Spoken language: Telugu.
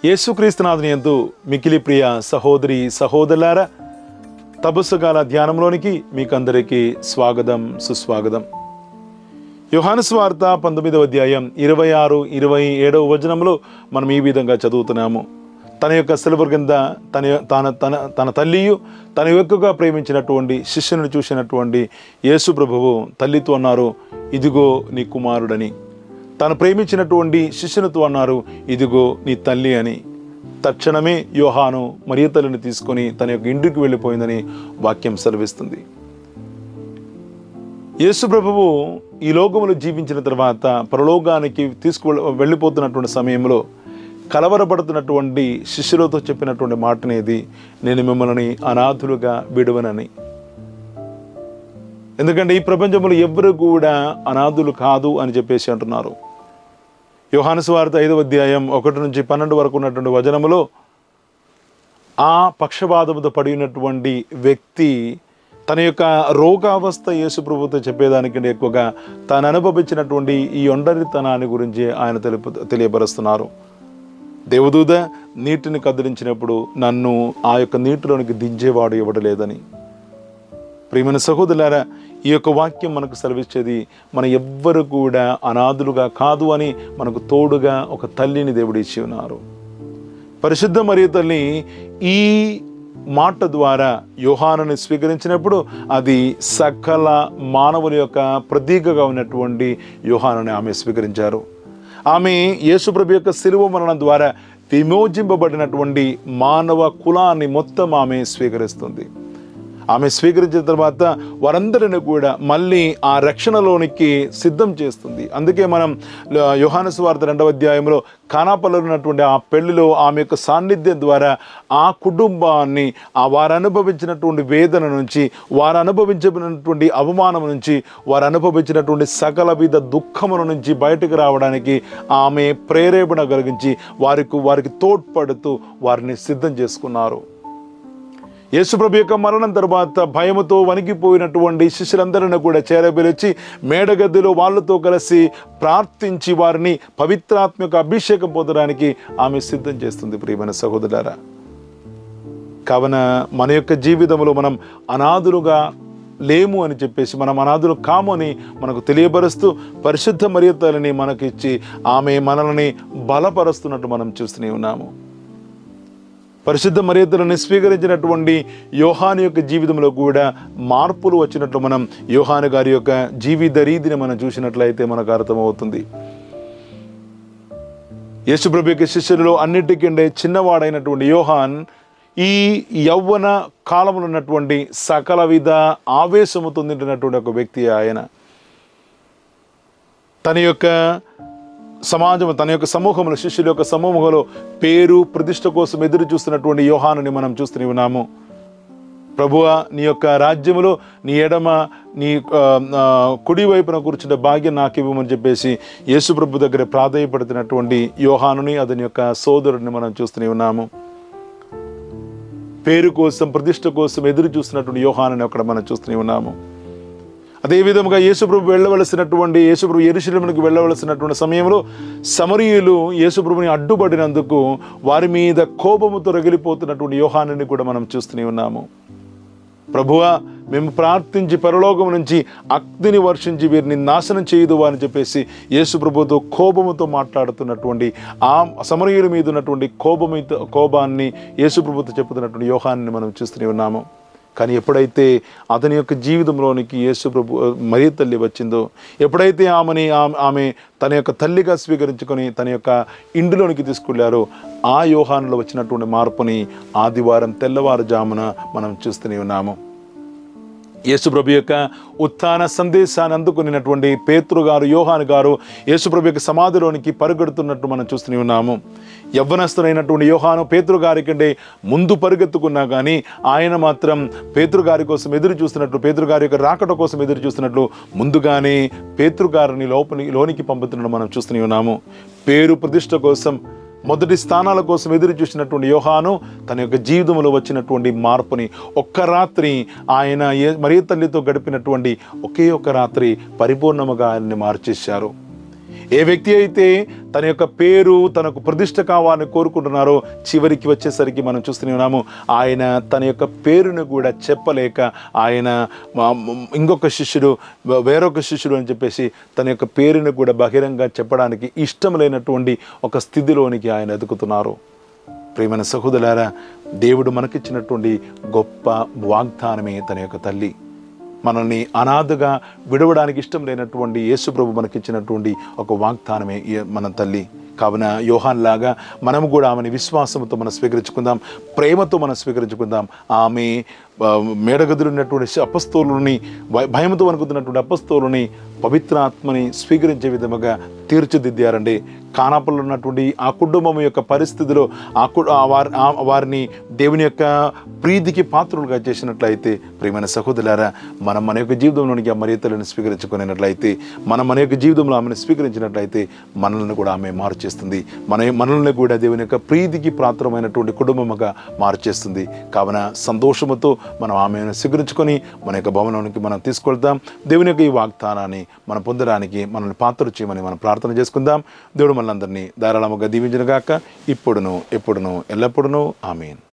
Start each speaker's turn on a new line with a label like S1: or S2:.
S1: యేసుక్రీస్తునాథుని యందు మికిలి ప్రియ సహోదరి సహోదరులారా, తపస్సుకాల ధ్యానంలోనికి మీకందరికీ స్వాగతం, సుస్వాగతం. యోహాను సువార్త 19వ అధ్యాయం 26, 27వ వచనంలో మనం ఈ విధంగా చదువుతున్నాము. తన యొక్క సిలువ కింద తన తల్లియు తన ఎక్కువగా ప్రేమించినటువంటి శిష్యుని చూసినటువంటి యేసు ప్రభువు తల్లితో అన్నారు, ఇదిగో నీ కుమారుడని. తను ప్రేమించినటువంటి శిష్యునితో అన్నారు, ఇదిగో నీ తల్లి అని. తక్షణమే యోహాను మరియ తల్లిని తీసుకొని తన యొక్క ఇంటికి వెళ్ళిపోయిందని వాక్యం సెలవిస్తుంది. యేసు ప్రభువు ఈ లోకములో జీవించిన తర్వాత పరలోకానికి వెళ్ళిపోతున్నటువంటి సమయంలో కలవరపడుతున్నటువంటి శిష్యులతో చెప్పినటువంటి మాటనేది, నేను మిమ్మల్ని అనాథులుగా విడువనని. ఎందుకంటే ఈ ప్రపంచంలో ఎవ్వరు కూడా అనాథులు కాదు అని చెప్పేసి అంటున్నారు. యోహాను సువార్త 5వ అధ్యాయం 1 నుంచి 12 వరకు ఉన్నటువంటి వచనములో ఆ పక్షపాతముతో పడి ఉన్నటువంటి వ్యక్తి తన యొక్క రోగావస్థ యేసు ప్రభుతో చెప్పేదానికంటే ఎక్కువగా తాను అనుభవించినటువంటి ఈ ఒంటరితనాన్ని గురించి ఆయన తెలియపరుస్తున్నారు. దేవదూత నీటిని కదిలించినప్పుడు నన్ను ఆ యొక్క నీటిలోనికి దించేవాడు ఇవ్వడలేదని. ప్రియమైన సహోదరులారా, ఈ యొక్క వాక్యం మనకు సెలవిచ్చేది, మన ఎవ్వరు కూడా అనాథులుగా కాదు అని మనకు తోడుగా ఒక తల్లిని దేవుడు ఇచ్చి ఉన్నారు. పరిశుద్ధ మరియ తల్లి ఈ మాట ద్వారా యోహానుని స్వీకరించినప్పుడు అది సకల మానవుల యొక్క ప్రతీకగా ఉన్నటువంటి యోహానుని ఆమె స్వీకరించారు. ఆమె యేసుప్రభు యొక్క శిలువ మరణం ద్వారా విమోచింపబడినటువంటి మానవ కులాన్ని మొత్తం ఆమె స్వీకరిస్తుంది. ఆమె స్వీకరించిన తర్వాత వారందరిని కూడా మళ్ళీ ఆ రక్షణలోనికి సిద్ధం చేస్తుంది. అందుకే మనం యోహాను సువార్త 2వ అధ్యాయంలో కానాపల్లో ఉన్నటువంటి ఆ పెళ్లిలో ఆమె యొక్క సాన్నిధ్యం ద్వారా ఆ కుటుంబాన్ని వారు అనుభవించినటువంటి వేదన నుంచి, వారు అనుభవించినటువంటి అవమానం నుంచి, వారు అనుభవించినటువంటి సకల విధ దుఃఖముల నుంచి బయటకు రావడానికి ఆమె ప్రేరేపణ కలిగించి వారికి తోడ్పడుతూ వారిని సిద్ధం చేసుకున్నారు. యేసుప్రభు యొక్క మరణం తర్వాత భయముతో వణికిపోయినటువంటి శిష్యులందరినీ కూడా చేరబిలిచి మేడగదిలో వాళ్ళతో కలిసి ప్రార్థించి వారిని పవిత్రాత్మక అభిషేకం పొందడానికి ఆమె సిద్ధం చేస్తుంది. ప్రియమైన సహోదరులారా, కావున మన యొక్క జీవితంలో మనం అనాథులుగా లేము అని చెప్పేసి, మనం అనాథులు కాము అని మనకు తెలియపరుస్తూ పరిశుద్ధ మరియ తల్లిని మనకిచ్చి ఆమె మనల్ని బలపరుస్తున్నట్టు మనం చూస్తూనే ఉన్నాము. పరిశుద్ధ మరియ తల్లిని స్వీకరించినటువంటి యోహాను యొక్క జీవితంలో కూడా మార్పులు వచ్చినట్లు మనం యోహాను గారి యొక్క జీవిత రీతిని మనం చూసినట్లయితే మనకు అర్థమవుతుంది. యేసుప్రభు యొక్క శిష్యులలో అన్నిటికంటే చిన్నవాడైనటువంటి యోహాన్ ఈ యవ్వన కాలంలో ఉన్నటువంటి సకల విధ ఆవేశముతో నిండినటువంటి ఒక వ్యక్తి. ఆయన తన యొక్క సమూహంలో, శిష్యుల యొక్క సమూహంలో పేరు ప్రతిష్ట కోసం ఎదురు చూస్తున్నటువంటి యోహానుని మనం చూస్తూనే ఉన్నాము. ప్రభువా, నీ యొక్క రాజ్యములో నీ ఎడమ నీ కుడి వైపున కూర్చున్న భాగ్యం నాకు ఇవ్వమని చెప్పేసి యేసు ప్రభు దగ్గర ప్రాధేయపడుతున్నటువంటి యోహానుని, అతని యొక్క సోదరుడిని మనం చూస్తూనే ఉన్నాము. పేరు కోసం, ప్రతిష్ట కోసం ఎదురు చూస్తున్నటువంటి యోహానుని అక్కడ మనం చూస్తూనే ఉన్నాము. అదేవిధంగా యేసుప్రభు యెరూషలేమునకు వెళ్ళవలసినటువంటి సమయంలో సమరీయులు యేసుప్రభుని అడ్డుపడినందుకు వారి మీద కోపముతో రగిలిపోతున్నటువంటి యోహానుని కూడా మనం చూస్తూనే ఉన్నాము. ప్రభువా, మేము ప్రార్థించి పరలోకం నుంచి అగ్నిని వర్షించి వీరిని నాశనం చేయదు అని చెప్పేసి యేసుప్రభుతో కోపముతో మాట్లాడుతున్నటువంటి ఆ సమరీయుల మీద ఉన్నటువంటి కోపాన్ని యేసుప్రభుతో చెప్పుతున్నటువంటి యోహానుని మనం చూస్తూనే ఉన్నాము. కానీ ఎప్పుడైతే అతని యొక్క జీవితంలోనికి యేసుప్రభు మరియ తల్లి వచ్చిందో, ఎప్పుడైతే ఆమె తన యొక్క తల్లిగా స్వీకరించుకొని తన యొక్క ఇంటిలోనికి తీసుకెళ్లారో, ఆ యోహానులో వచ్చినటువంటి మార్పుని ఆదివారం తెల్లవారుజామున మనం చూస్తూనే ఉన్నాము. యేసుప్రభు యొక్క ఉత్థాన సందేశాన్ని అందుకున్నటువంటి పేతురు గారు, యోహాను గారు యేసుప్రభు యొక్క సమాధిలోనికి పరుగెడుతున్నట్టు మనం చూస్తూనే ఉన్నాము. యవ్వనస్తులైనటువంటి యోహాను పేతురు గారి కంటే ముందు పరుగెత్తుకున్నా కానీ ఆయన మాత్రం పేతురు గారి కోసం ఎదురు చూస్తున్నట్లు, పేతురు గారి యొక్క రాకడ కోసం ఎదురు చూస్తున్నట్లు ముందుగానే పేతురు గారిని లోనికి పంపుతున్నట్టు మనం చూస్తూనే ఉన్నాము. పేరు ప్రతిష్ట కోసం, మొదటి స్థానాల కోసం ఎదురు చూసినటువంటి యోహాను తన యొక్క జీవితంలో వచ్చినటువంటి మార్పుని ఒక్క రాత్రి ఆయన మరియ తల్లితో గడిపినటువంటి ఒకే ఒక్క రాత్రి పరిపూర్ణముగా ఆయన్ని మార్చేశారు. ఏ వ్యక్తి అయితే తన యొక్క పేరు తనకు ప్రతిష్ట కావాలని కోరుకుంటున్నారో చివరికి వచ్చేసరికి మనం చూస్తూనే ఉన్నాము, ఆయన తన యొక్క పేరును కూడా చెప్పలేక ఆయన ఇంకొక శిష్యుడు వేరొక శిష్యుడు అని చెప్పేసి తన యొక్క పేరును కూడా బహిరంగ చెప్పడానికి ఇష్టం లేనటువంటి ఒక స్థితిలోనికి ఆయన ఎదుగుతున్నారు. ప్రియమైన సహోదరులారా, దేవుడు మనకిచ్చినటువంటి గొప్ప వాగ్దానమే తన యొక్క తల్లి. మనల్ని అనాథగా విడవడానికి ఇష్టం లేనటువంటి యేసుప్రభు మనకిచ్చినటువంటి ఒక వాగ్దానమే మన తల్లి. కావున యోహాన్ లాగా మనము కూడా ఆమెని విశ్వాసంతో మనం స్వీకరించుకుందాం, ప్రేమతో మనం స్వీకరించుకుందాం. ఆమె మేడగదులు ఉన్నటువంటి అపస్తోలుని, భయంతో వణుకుతున్నటువంటి అపస్తోలుని పవిత్రాత్మని స్వీకరించే విధముగా తీర్చిదిద్దారండి. కానాపల్లో ఉన్నటువంటి ఆ కుటుంబం యొక్క పరిస్థితిలో వారిని దేవుని యొక్క ప్రీతికి పాత్రులుగా చేసినట్లయితే, ప్రియమైన సహోదరులారా, మనం మన యొక్క జీవితంలోనికి ఆ మరియతలను స్వీకరించుకునేట్లయితే, మనం మన యొక్క జీవితంలో ఆమెను స్వీకరించినట్లయితే మనల్ని కూడా ఆమె మార్చేస్తుంది. మనల్ని కూడా దేవుని యొక్క ప్రీతికి పాత్రమైనటువంటి కుటుంబముగా మార్చేస్తుంది. కావున సంతోషముతో మనం ఆమెను స్వీకరించుకొని మన యొక్క భవనానికి మనం తీసుకెళ్తాం. దేవుని యొక్క ఈ వాగ్దానాన్ని మనం పొందడానికి మనల్ని పాత్ర చేయమని మనం ప్రార్థన చేసుకుందాం. దేవుడు మనందరినీ ధారాళముగా దీవించును గాక, ఇప్పుడును ఎప్పుడును ఎల్లప్పుడును. ఆమేన్.